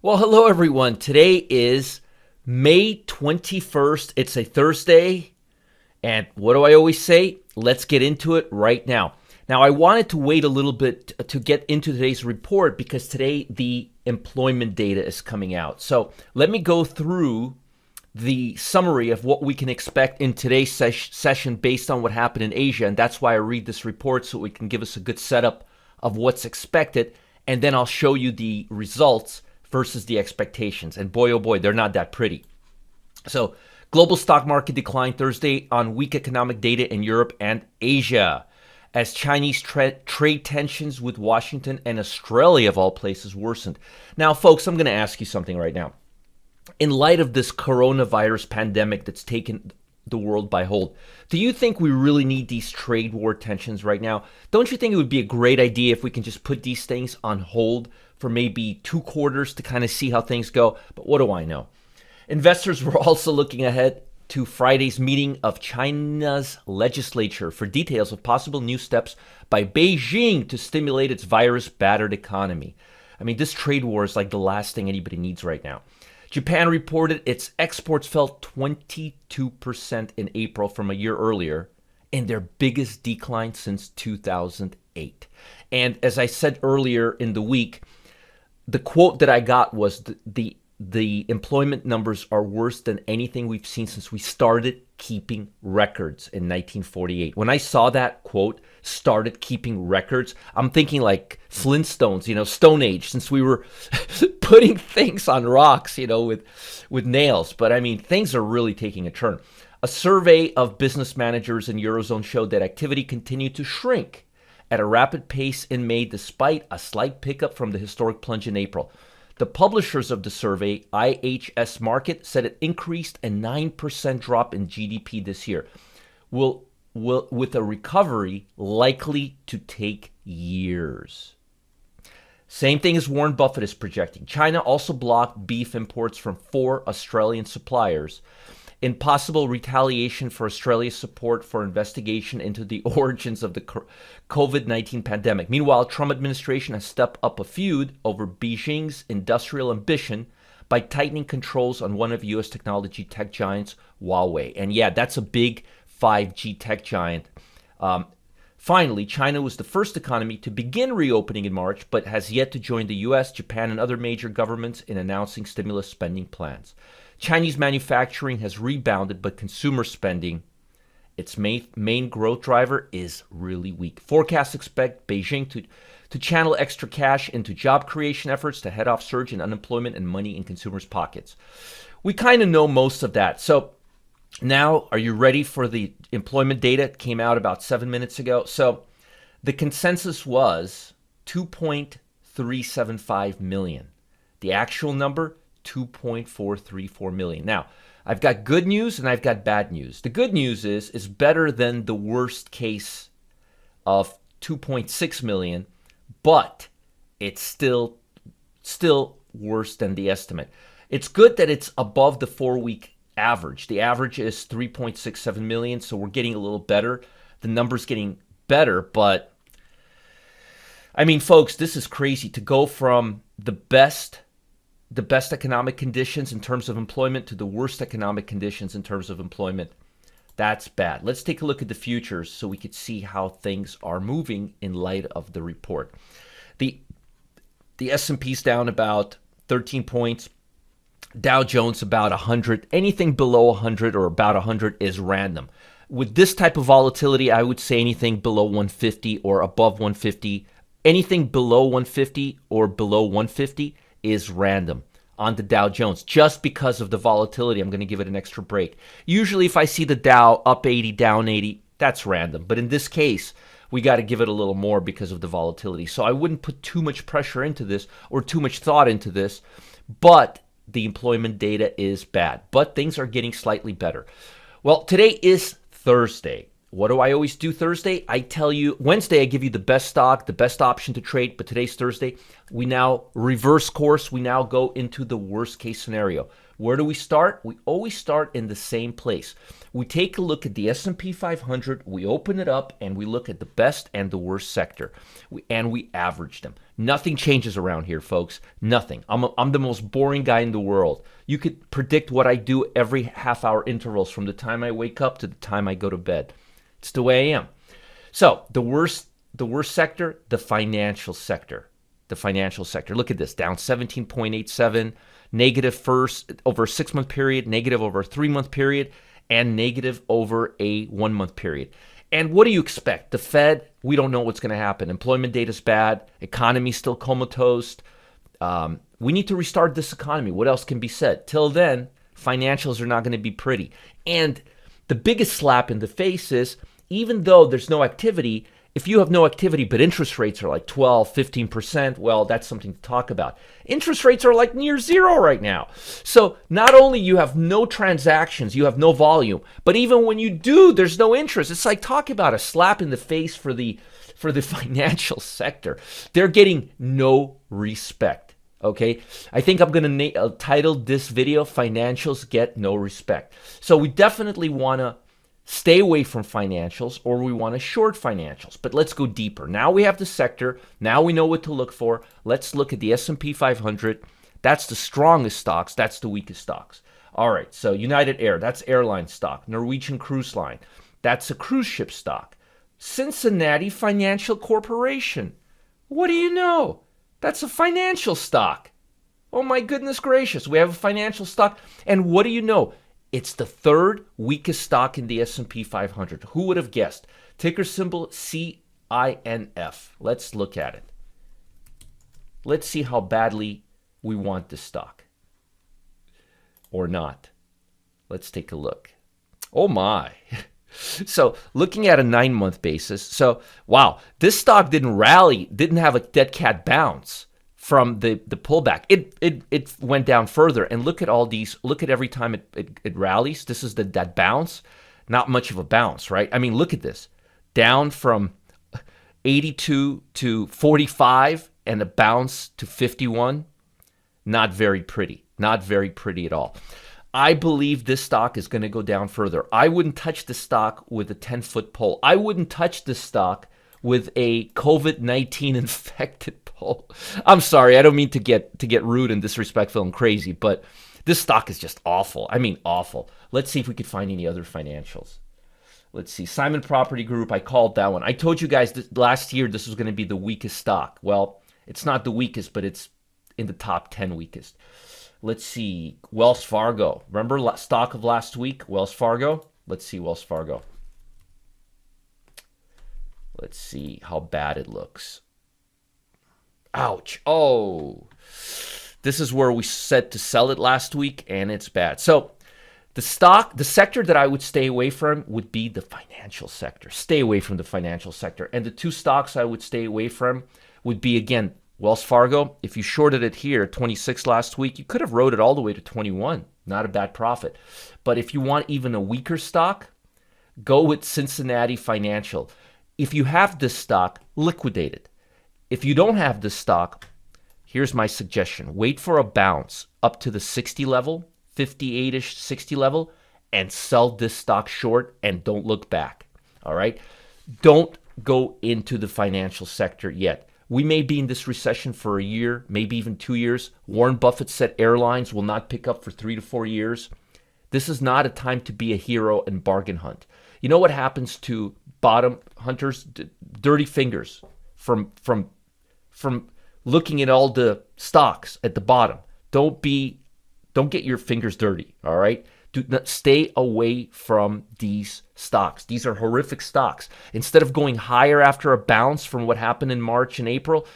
Well, hello everyone. Today is May 21st. It's a Thursday. And what do I always say? Let's get into it right now. Now, I wanted to wait a little bit to get into today's report because today the employment data is coming out. So let me go through the summary of what we can expect in today's session based on what happened in Asia. And that's why I read this report so it can give us a good setup of what's expected. And then I'll show you the results versus the expectations. And boy, oh boy, they're not that pretty. So global stock market declined Thursday on weak economic data in Europe and Asia as Chinese trade tensions with Washington and Australia, of all places, worsened. Now, folks, I'm going to ask you something right now. In light of this coronavirus pandemic that's taken the world by hold, do you think we really need these trade war tensions right now? Don't you think it would be a great idea if we can just put these things on hold for maybe 2 quarters to kind of see how things go? But what do I know? Investors were also looking ahead to Friday's meeting of China's legislature for details of possible new steps by Beijing to stimulate its virus-battered economy. I mean, this trade war is like the last thing anybody needs right now. Japan reported its exports fell 22% in April from a year earlier, in their biggest decline since 2008. And as I said earlier in the week, the quote that I got was the employment numbers are worse than anything we've seen since we started keeping records in 1948. When I saw that quote, started keeping records, I'm thinking like Flintstones, Stone Age, since we were putting things on rocks, with nails. But I mean, things are really taking a turn. A survey of business managers in Eurozone showed that activity continued to shrink at a rapid pace in May, despite a slight pickup from the historic plunge in April. The publishers of the survey, IHS Markit, said it increased a 9% drop in GDP this year, with a recovery likely to take years. Same thing as Warren Buffett is projecting. China also blocked beef imports from 4 Australian suppliers in possible retaliation for Australia's support for investigation into the origins of the COVID-19 pandemic. Meanwhile, Trump administration has stepped up a feud over Beijing's industrial ambition by tightening controls on one of U.S. technology tech giants, Huawei. And yeah, that's a big 5G tech giant. Finally, China was the first economy to begin reopening in March, but has yet to join the U.S., Japan, and other major governments in announcing stimulus spending plans. Chinese manufacturing has rebounded, but consumer spending, its main growth driver, is really weak. Forecasts expect Beijing to channel extra cash into job creation efforts to head off surge in unemployment and money in consumers' pockets. We kind of know most of that. So now, are you ready for the employment data? It came out about 7 minutes ago. So the consensus was 2.375 million. The actual number, 2.434 million. Now, I've got good news and I've got bad news. The good news is better than the worst case of 2.6 million, but it's still worse than the estimate. It's good that it's above the 4-week average. The average is 3.67 million, so we're getting a little better. The number's getting better, but I mean, folks, this is crazy to go from the best economic conditions in terms of employment to the worst economic conditions in terms of employment. That's bad. Let's take a look at the futures so we could see how things are moving in light of the report. The S&P's down about 13 points. Dow Jones about 100. Anything below 100 or about 100 is random. With this type of volatility, I would say anything below 150 or above 150. Anything below 150 or below 150 is random on the Dow Jones. Just because of the volatility, I'm going to give it an extra break. Usually if I see the Dow up 80, down 80, that's random. But in this case, we got to give it a little more because of the volatility. So I wouldn't put too much pressure into this or too much thought into this. But the employment data is bad. But things are getting slightly better. Well, today is Thursday. What do I always do Thursday? I tell you, Wednesday I give you the best stock, the best option to trade, but today's Thursday. We now reverse course. We now go into the worst case scenario. Where do we start? We always start in the same place. We take a look at the S&P 500, we open it up, and we look at the best and the worst sector, and we average them. Nothing changes around here, folks. Nothing. I'm the most boring guy in the world. You could predict what I do every half-hour intervals from the time I wake up to the time I go to bed. It's the way I am. So the worst sector, the financial sector. The financial sector. Look at this, down 17.87, negative first over a 6-month period, negative over a 3-month period, and negative over a 1-month period. And what do you expect? The Fed, we don't know what's going to happen. Employment data's bad. Economy's still comatose. We need to restart this economy. What else can be said? Till then, financials are not going to be pretty. And the biggest slap in the face is, even though there's no activity, if you have no activity but interest rates are like 12, 15%, well, that's something to talk about. Interest rates are like near zero right now. So not only you have no transactions, you have no volume, but even when you do, there's no interest. It's like, talk about a slap in the face for the financial sector. They're getting no respect. Okay, I think I'm going to title this video, Financials Get No Respect. So we definitely want to stay away from financials, or we want to short financials. But let's go deeper. Now we have the sector. Now we know what to look for. Let's look at the S&P 500. That's the strongest stocks. That's the weakest stocks. All right, so United Air, that's airline stock. Norwegian Cruise Line, that's a cruise ship stock. Cincinnati Financial Corporation. What do you know? That's a financial stock. Oh my goodness gracious. We have a financial stock. And what do you know? It's the third weakest stock in the S&P 500. Who would have guessed? Ticker symbol CINF. Let's look at it. Let's see how badly we want this stock. Or not. Let's take a look. Oh my. So looking at a 9-month basis. So wow, this stock didn't rally, didn't have a dead cat bounce from the pullback. It went down further, and look at all these. Look at every time it rallies. This is that bounce. Not much of a bounce, right? I mean, look at this. Down from 82 to 45 and a bounce to 51. Not very pretty. Not very pretty at all. I believe this stock is going to go down further. I wouldn't touch the stock with a 10-foot pole. I wouldn't touch this stock with a COVID-19 infected pole. I'm sorry, I don't mean to get rude and disrespectful and crazy, but this stock is just awful. I mean, awful. Let's see if we could find any other financials. Let's see. Simon Property Group, I called that one. I told you guys last year this was going to be the weakest stock. Well, it's not the weakest, but it's in the top 10 weakest. Let's see. Wells Fargo. Remember stock of last week? Wells Fargo? Let's see Wells Fargo. Let's see how bad it looks. Ouch. Oh, this is where we said to sell it last week, and it's bad. So the sector that I would stay away from would be the financial sector. Stay away from the financial sector. And the two stocks I would stay away from would be, again, Wells Fargo. If you shorted it here at 26 last week, you could have rode it all the way to 21. Not a bad profit. But if you want even a weaker stock, go with Cincinnati Financial. If you have this stock, liquidate it. If you don't have this stock, here's my suggestion. Wait for a bounce up to the 60 level, 58-ish, 60 level, and sell this stock short and don't look back. All right? Don't go into the financial sector yet. We may be in this recession for a year, maybe even 2 years. Warren Buffett said airlines will not pick up for 3 to 4 years. This is not a time to be a hero and bargain hunt. You know what happens to bottom hunters? Dirty fingers from looking at all the stocks at the bottom. Don't get your fingers dirty, all right? Do not stay away from these stocks. These are horrific stocks. Instead of going higher after a bounce from what happened in March and April,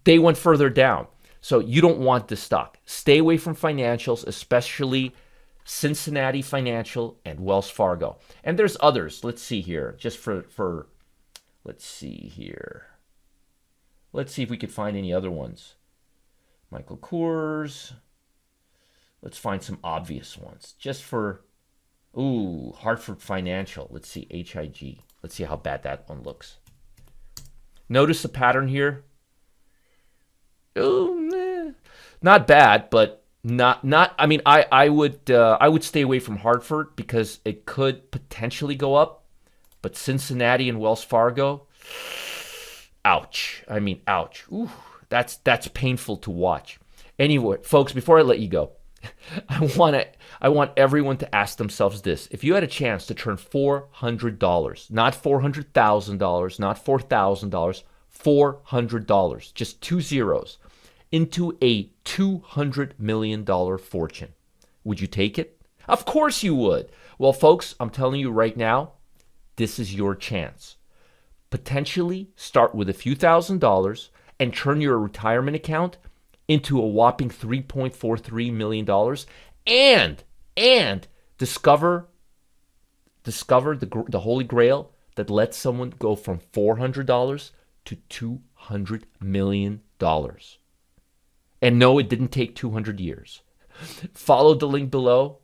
they went further down. So you don't want this stock. Stay away from financials, especially Cincinnati Financial and Wells Fargo. And there's others. Let's see here. Just for let's see here. Let's see if we could find any other ones. Michael Kors. Let's find some obvious ones. Just for, Hartford Financial. Let's see, HIG. Let's see how bad that one looks. Notice the pattern here? Not bad, but Not. I mean, I would stay away from Hartford because it could potentially go up, but Cincinnati and Wells Fargo, ouch. I mean, ouch. Ooh, that's painful to watch. Anyway, folks, before I let you go, I want everyone to ask themselves this: if you had a chance to turn $400, not $400,000, not $4,000, $400, just two zeros, into a $200 million fortune, would you take it? Of course you would. Well, folks, I'm telling you right now, this is your chance. Potentially start with a few $1,000s and turn your retirement account into a whopping $3.43 million and discover the holy grail that lets someone go from $400 to $200 million. And no, it didn't take 200 years. Follow the link below.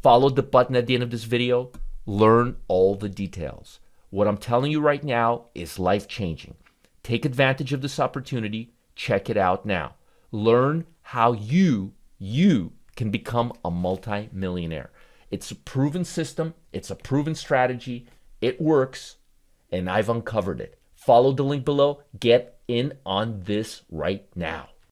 Follow the button at the end of this video. Learn all the details. What I'm telling you right now is life-changing. Take advantage of this opportunity. Check it out now. Learn how you can become a multi-millionaire. It's a proven system. It's a proven strategy. It works, and I've uncovered it. Follow the link below. Get in on this right now.